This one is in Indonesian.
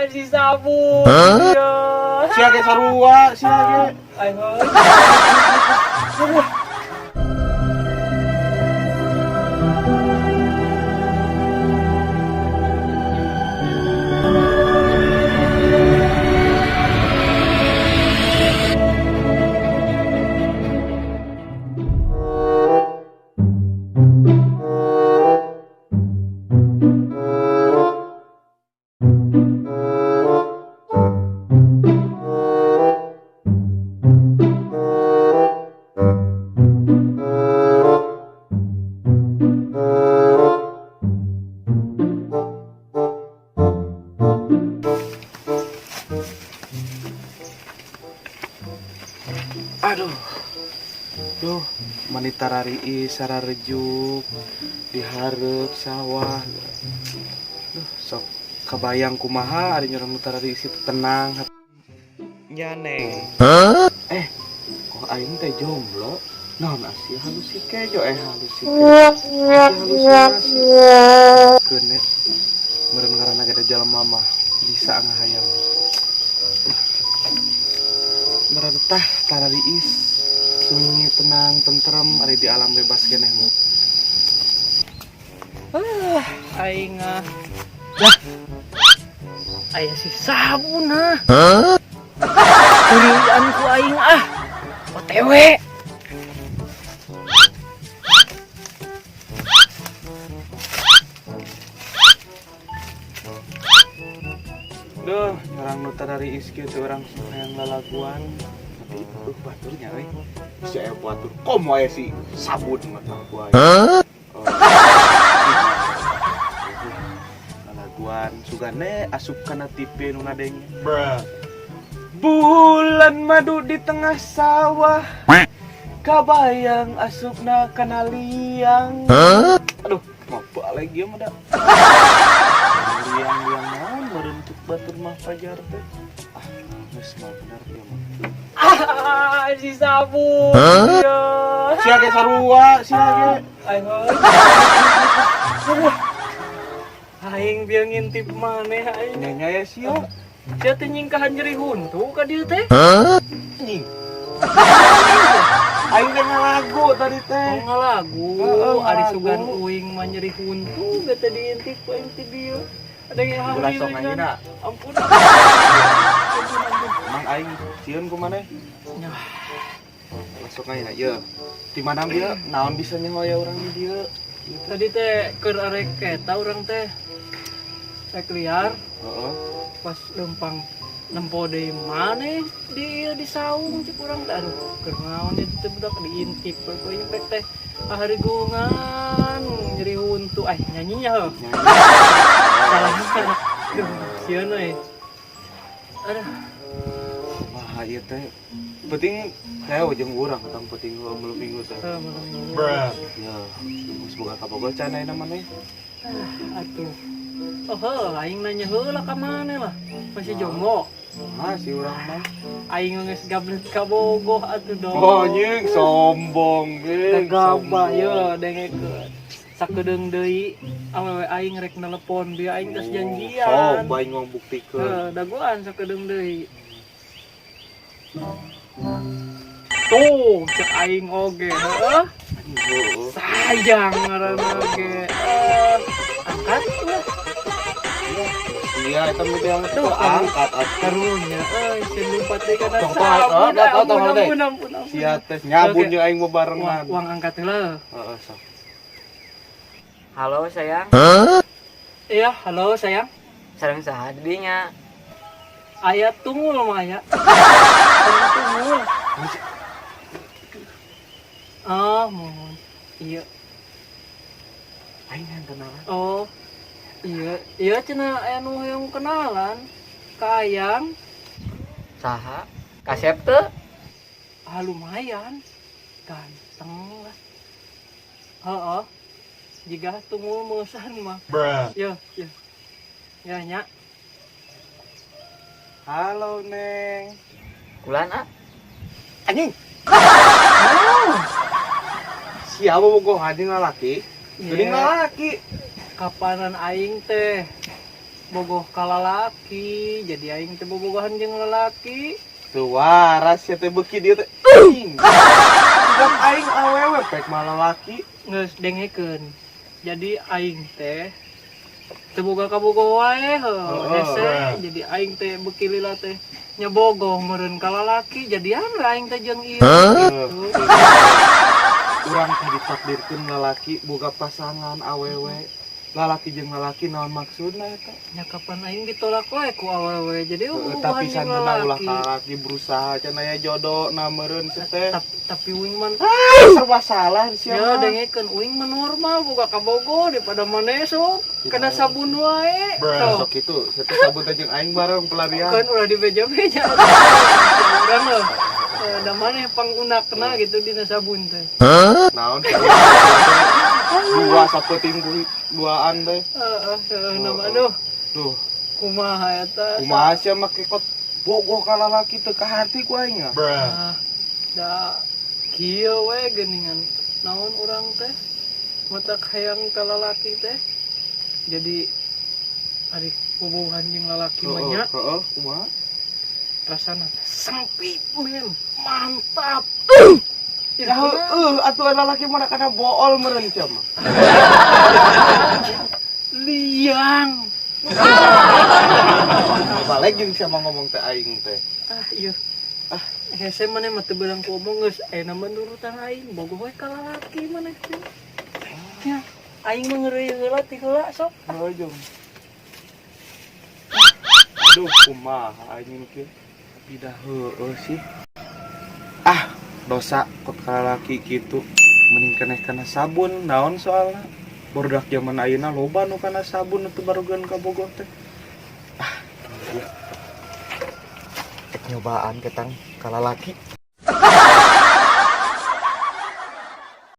Si Sabu. Ya. Sia ge sarua, sia ge. Ayo. Aduh. Duh, manita rariis sararejuk dihareup sawah. Duh, sok kabayang kumaha ari nyorong nu rariis itu tenang. Nya Neng. Kok aing teh jomblo? Naon asih halusikejo halusinasi. Keune meureun ngaranna gada jelema mah bisa ngahayang. Meretah tarariis sunyi tenang tentrem ari di alam bebas keneh mah. Aing aya si Sabu nah. Kulian ku aing OTW. Duh, orang nu tarariis kieu teh urang hayang lalaguan. Tapi baturnya euy. Si aya batur komo aya si Sabun mata ku aya. Lalaguan sugane asup kana TV nu ngadeng. Bulan madu di tengah sawah. Kabayang asupna kana liang. Aduh, ngapa lagi mah da. Liang-liang naon merentuk batur mah pajar teh. Geus mah bener ieu mah. Si Sabu. Ya. Sia ge sarua, sia ge. Ayo. Aing bieu ngintip maneh aing. Nya ya sia. Sia teh nyingkahan nyeri huntu ka dieu teh. Anjing. Aing teh ngalagu tadi teh. Oh ngalagu. Ari sugan uing mah nyeri huntu beta diintip ku aing ti dieu. Ada yang Ulah sok ngina. Ampun. Mang aing sieun ku maneh. Nya. Masuk ngina ieu. Di mana dia naon bisa nyahoya urang di dieu. Tadi teh keur arek eta urang teh. Rek liar. Heeh. Pas lempang nempo deui maneh di saung cek urang teh. Aduh, keur naon ieu teh budak diintip poe impek teh harigungan nyeri huntu. Nyanyinya heuh. Salah. Duh, sieun we. Aduh. Wah, ieu teh penting heo jeung urang katang penting mulu minggu teh. Ya, geus boga kabogoh can ayeuna maneh. Atuh. Oh, aing nanya heula ka maneh lah. Masih jomblo. Si urang mah. Aing geus gablet kabogoh atuh dong. Oh, nying sombong ge. Gagabah ye dengekeun. Sakedeung deui awewe aing rek nelepon dia aing geus janjian. Sok aing ngomong buktikeun. Dagoan sakedeung deui. Tuh, cek aing oge, heeh. Sayang ngaranna ge. Angkat lah. Iya, eta mah bilang tuh angkat karunya. Sen lumpat deui kana sabun. Ampun. Sia teh nyabun jeung aing bebarengan. Uang angkat heula. Heeh, sok. Halo sayang. Iya, halo sayang. Sareng saha didinya? Aya tungul mah ya. Tungul. Mohon. Iya. Aing yang kenalan. Oh. Iya cenah anu hoyong kenalan. Ka Ayang. Saha? Kasep teu? Lumayan. Ganteng lah. Heeh. Jika tungul meusan mah. Ya. Ya nya. Halo, Neng. Kulana? Anjing. Siapa bogoh anjing lalaki? Geuning lalaki. Kapanan aing teh bogoh kalalaki jadi aing teh bobogohan jeung lalaki. Tuh waras ya teh beuki dia teh. Bukan aing awewe pek malah laki. Geus dengekeun. Jadi aing teh teu boga kabogoh wae hese. Jadi aing teh beuki lila teh nyabogoh meureun ka lalaki jadian we aing teh jeung ieu. Gitu. Urang teh ditakdirkeun lalaki boga pasangan awewe. Lalaki jeung lalaki naon maksudna eta? Nya kapan aing ditolak wae ku awewe. Jadi bobogohan Tapi jeung sangeuna ulah lalaki. lalaki berusaha can aya jodoh na meureun teh. Tapi uing man Serba salah di ya siapa? dengekeun uing mah normal boga kabogoh daripada maneh sok kana sabun wae. Sok itu, saya sabut aja aing bareng pelarian. Kan ulah dibeja-beja. Urang loh. Da maneh pangunakna gitu dina sabun teh. Naon? Dua sapeting duaan teh. Nama aduh Tuh, kumaha eta. kumaha sia make kot bogoh ka lalaki teu ka hati ku aing. Ah, da kieu we geuningan naon urang teh mata hayang ka lalaki teh. Jadi ari bobogohan jeung lalaki mah nya Heeh, kumaha? rasana teh sempit men, mantap. Ya atuh lalaki mana kana bool meureun sia mah. Liang. Balik jeung sia mah ngomong teh aing teh. Iya. Hese maneh mah teu beurang ku omong geus aya menurutan aing bogoh we ka lalaki maneh teh. Ya, aing mah ngeureuy heula ti heula sok. Heuh jeung. Aduh, kumaha anjing kieu. Tapi dah heueuh sih. Dosa kot ka lalaki kitu. Mending keneh kana sabun, naon soalna? Bordak zaman ayeuna loba nu kana sabun nu teu barugan ka bogoh teh. Iya. Nyobaan ketang ka lalaki.